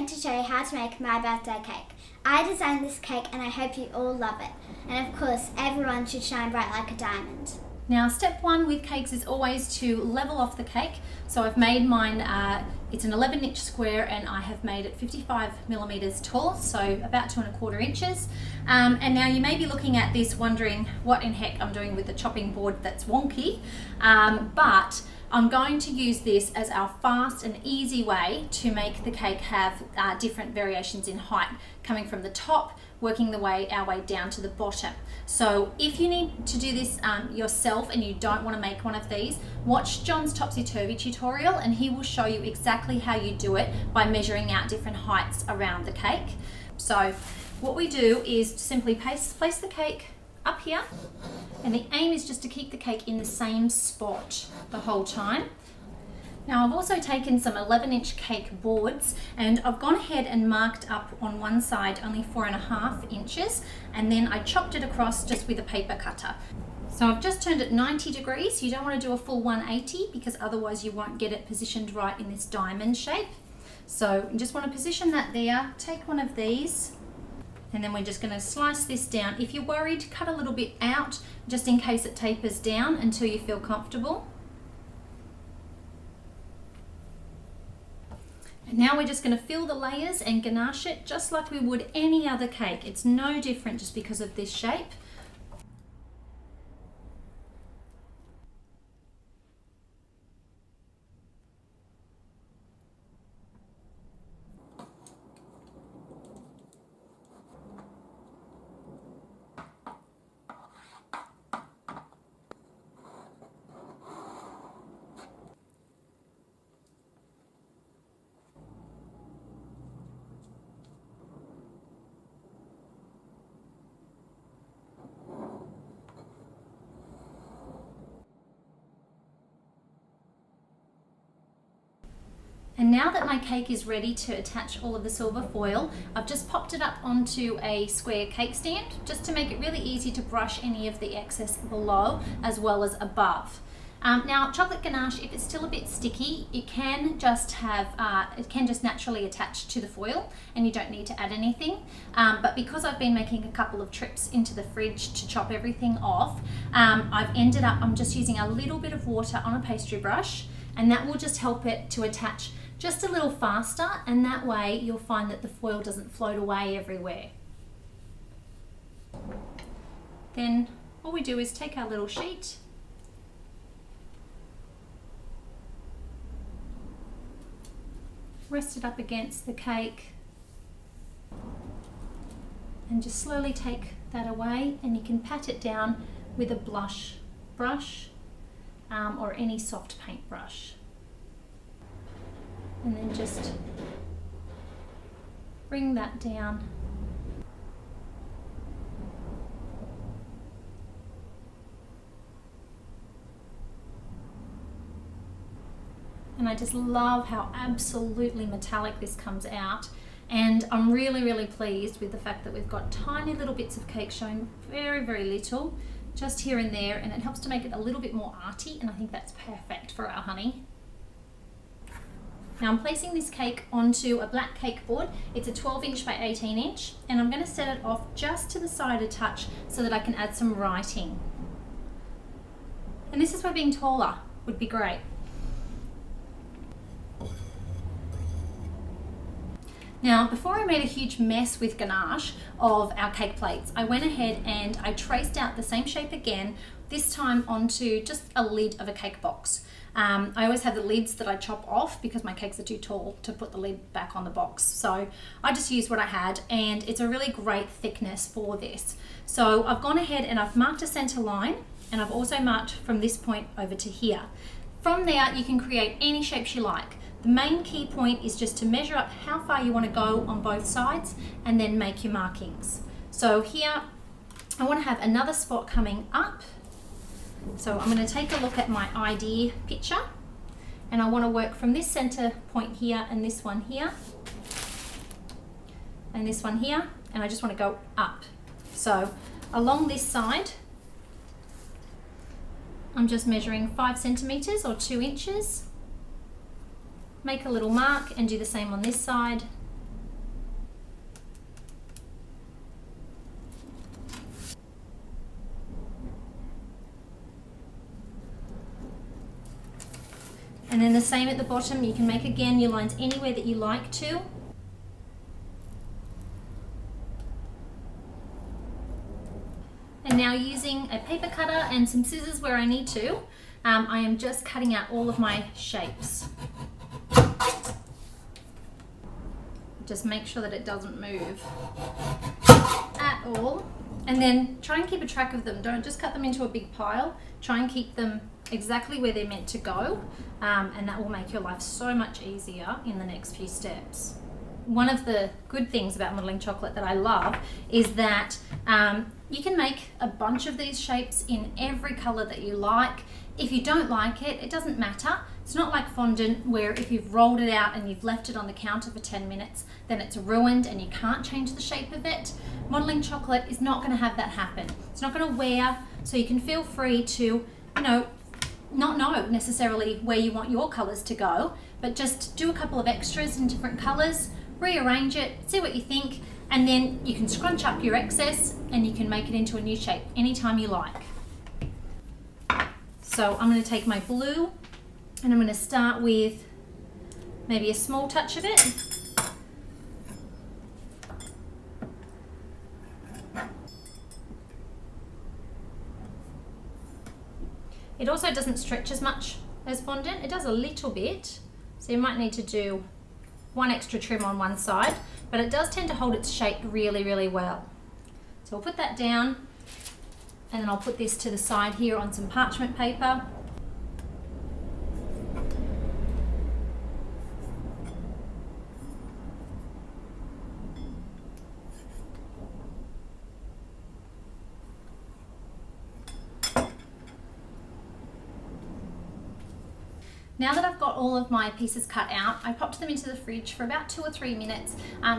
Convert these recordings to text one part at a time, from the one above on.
to show you how to make my birthday cake. I designed this cake and I hope you all love it. And of course, everyone should shine bright like a diamond. Now, step one with cakes is always to level off the cake. So I've made mine, it's an 11-inch square and I have made it 55 millimeters tall, so about 2¼ inches. And now you may be looking at this wondering what in heck I'm doing with the chopping board that's wonky, but I'm going to use this as our fast and easy way to make the cake have different variations in height, coming from the top, working our way down to the bottom. So if you need to do this yourself and you don't want to make one of these, watch John's Topsy-Turvy tutorial and he will show you exactly how you do it by measuring out different heights around the cake. So what we do is simply place the cake up here, and the aim is just to keep the cake in the same spot the whole time. Now I've also taken some 11-inch cake boards and I've gone ahead and marked up on one side only 4½ inches, and then I chopped it across just with a paper cutter. So I've just turned it 90 degrees. You don't want to do a full 180 because otherwise you won't get it positioned right in this diamond shape. So you just want to position that there. Take one of these and then we're just going to slice this down. If you're worried, cut a little bit out just in case it tapers down until you feel comfortable. And now we're just going to fill the layers and ganache it just like we would any other cake. It's no different just because of this shape. And now that my cake is ready to attach all of the silver foil, I've just popped it up onto a square cake stand just to make it really easy to brush any of the excess below as well as above. Now chocolate ganache, if it's still a bit sticky, it can just naturally attach to the foil and you don't need to add anything. But because I've been making a couple of trips into the fridge to chop everything off, I'm just using a little bit of water on a pastry brush, and that will just help it to attach just a little faster, and that way you'll find that the foil doesn't float away everywhere. Then all we do is take our little sheet, rest it up against the cake, and just slowly take that away, and you can pat it down with a blush brush or any soft paint brush. And then just bring that down. And I just love how absolutely metallic this comes out. And I'm really, really pleased with the fact that we've got tiny little bits of cake showing very, very little, just here and there, and it helps to make it a little bit more arty, and I think that's perfect for our honey. Now I'm placing this cake onto a black cake board. It's a 12-inch by 18-inch, and I'm going to set it off just to the side a touch so that I can add some writing. And this is where being taller would be great. Now, before I made a huge mess with ganache of our cake plates, I went ahead and I traced out the same shape again, this time onto just a lid of a cake box. I always have the lids that I chop off because my cakes are too tall to put the lid back on the box. So I just used what I had, and it's a really great thickness for this. So I've gone ahead and I've marked a center line, and I've also marked from this point over to here. From there, you can create any shapes you like. The main key point is just to measure up how far you want to go on both sides and then make your markings. So here, I want to have another spot coming up. So I'm going to take a look at my idea picture, and I want to work from this center point here and this one here and this one here, and I just want to go up. So along this side, I'm just measuring 5 centimeters or 2 inches. Make a little mark and do the same on this side. And then the same at the bottom. You can make again your lines anywhere that you like to. And now using a paper cutter and some scissors where I need to, I am just cutting out all of my shapes. Just make sure that it doesn't move at all. And then try and keep a track of them. Don't just cut them into a big pile. Try and keep them exactly where they're meant to go, and that will make your life so much easier in the next few steps. One of the good things about modeling chocolate that I love is that you can make a bunch of these shapes in every color that you like. If you don't like it, it doesn't matter. It's not like fondant where if you've rolled it out and you've left it on the counter for 10 minutes, then it's ruined and you can't change the shape of it. Modeling chocolate is not going to have that happen. It's not going to wear, so you can feel free to, not know necessarily where you want your colors to go, but just do a couple of extras in different colors, rearrange it, see what you think, and then you can scrunch up your excess and you can make it into a new shape anytime you like. So I'm going to take my blue and I'm going to start with maybe a small touch of it. It also doesn't stretch as much as fondant. It does a little bit, so you might need to do one extra trim on one side, but it does tend to hold its shape really, really well. So we'll put that down, and then I'll put this to the side here on some parchment paper. Now that I've got all of my pieces cut out, I popped them into the fridge for about 2 or 3 minutes,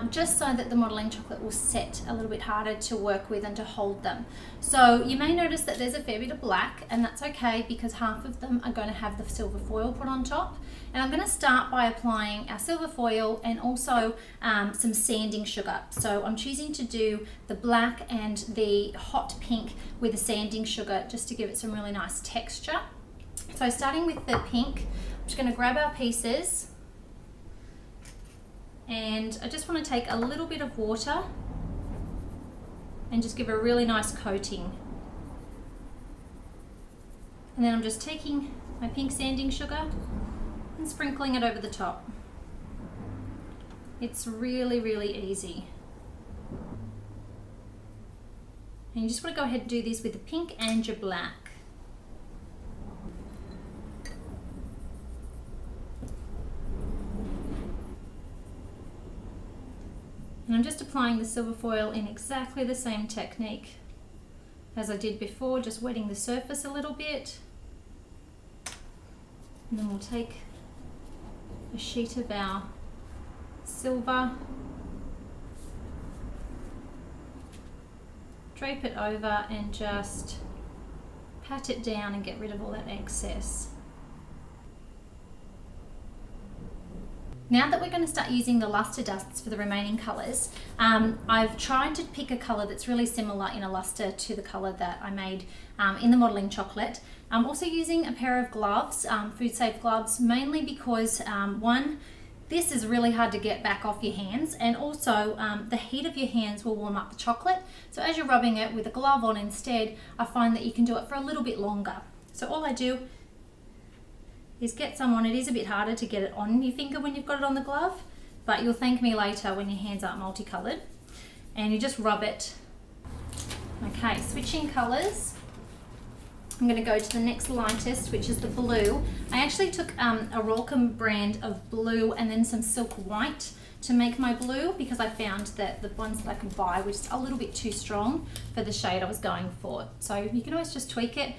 just so that the modeling chocolate will set a little bit harder to work with and to hold them. So you may notice that there's a fair bit of black, and that's okay because half of them are going to have the silver foil put on top. And I'm going to start by applying our silver foil and also some sanding sugar. So I'm choosing to do the black and the hot pink with the sanding sugar just to give it some really nice texture. So starting with the pink, I'm just going to grab our pieces and I just want to take a little bit of water and just give a really nice coating. And then I'm just taking my pink sanding sugar and sprinkling it over the top. It's really, really easy. And you just want to go ahead and do this with the pink and your black. And I'm just applying the silver foil in exactly the same technique as I did before, just wetting the surface a little bit. And then we'll take a sheet of our silver, drape it over and just pat it down and get rid of all that excess. Now that we're going to start using the luster dusts for the remaining colours, I've tried to pick a colour that's really similar in a luster to the colour that I made in the modelling chocolate. I'm also using a pair of gloves, food safe gloves, mainly because one, this is really hard to get back off your hands, and also the heat of your hands will warm up the chocolate. So as you're rubbing it with a glove on instead, I find that you can do it for a little bit longer. So all I do is get some on. It is a bit harder to get it on your finger when you've got it on the glove, but you'll thank me later when your hands aren't multicolored. And you just rub it. Okay, switching colors. I'm going to go to the next lightest, which is the blue. I actually took a Rolcom brand of blue and then some silk white to make my blue, because I found that the ones that I could buy were just a little bit too strong for the shade I was going for. So you can always just tweak it.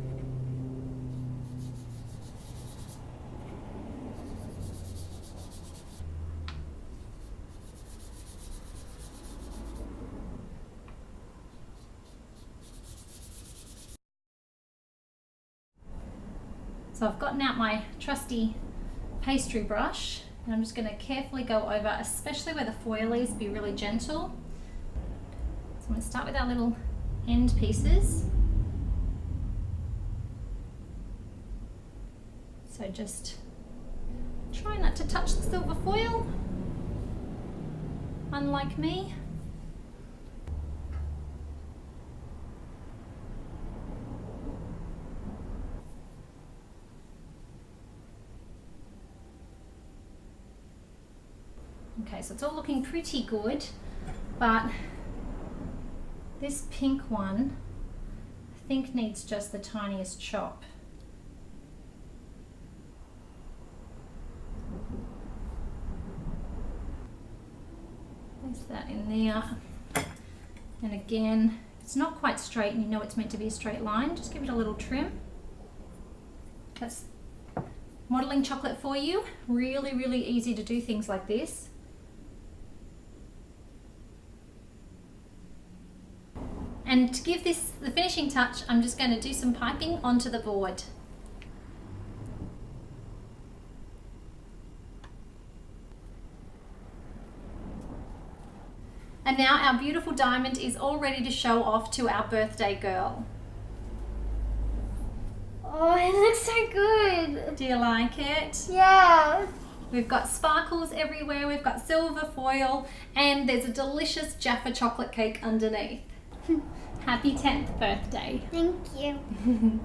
So I've gotten out my trusty pastry brush and I'm just going to carefully go over, especially where the foil is, be really gentle. So I'm going to start with our little end pieces. So just Try not to touch the silver foil, unlike me. Okay, so it's all looking pretty good, but this pink one I think needs just the tiniest chop. Place that in there. And again, it's not quite straight and you know it's meant to be a straight line, just give it a little trim. That's modeling chocolate for you. Really, really easy to do things like this. And to give this the finishing touch, I'm just going to do some piping onto the board. And now our beautiful diamond is all ready to show off to our birthday girl. Oh, it looks so good. Do you like it? Yeah. We've got sparkles everywhere, we've got silver foil, and there's a delicious Jaffa chocolate cake underneath. Happy 10th birthday. Thank you.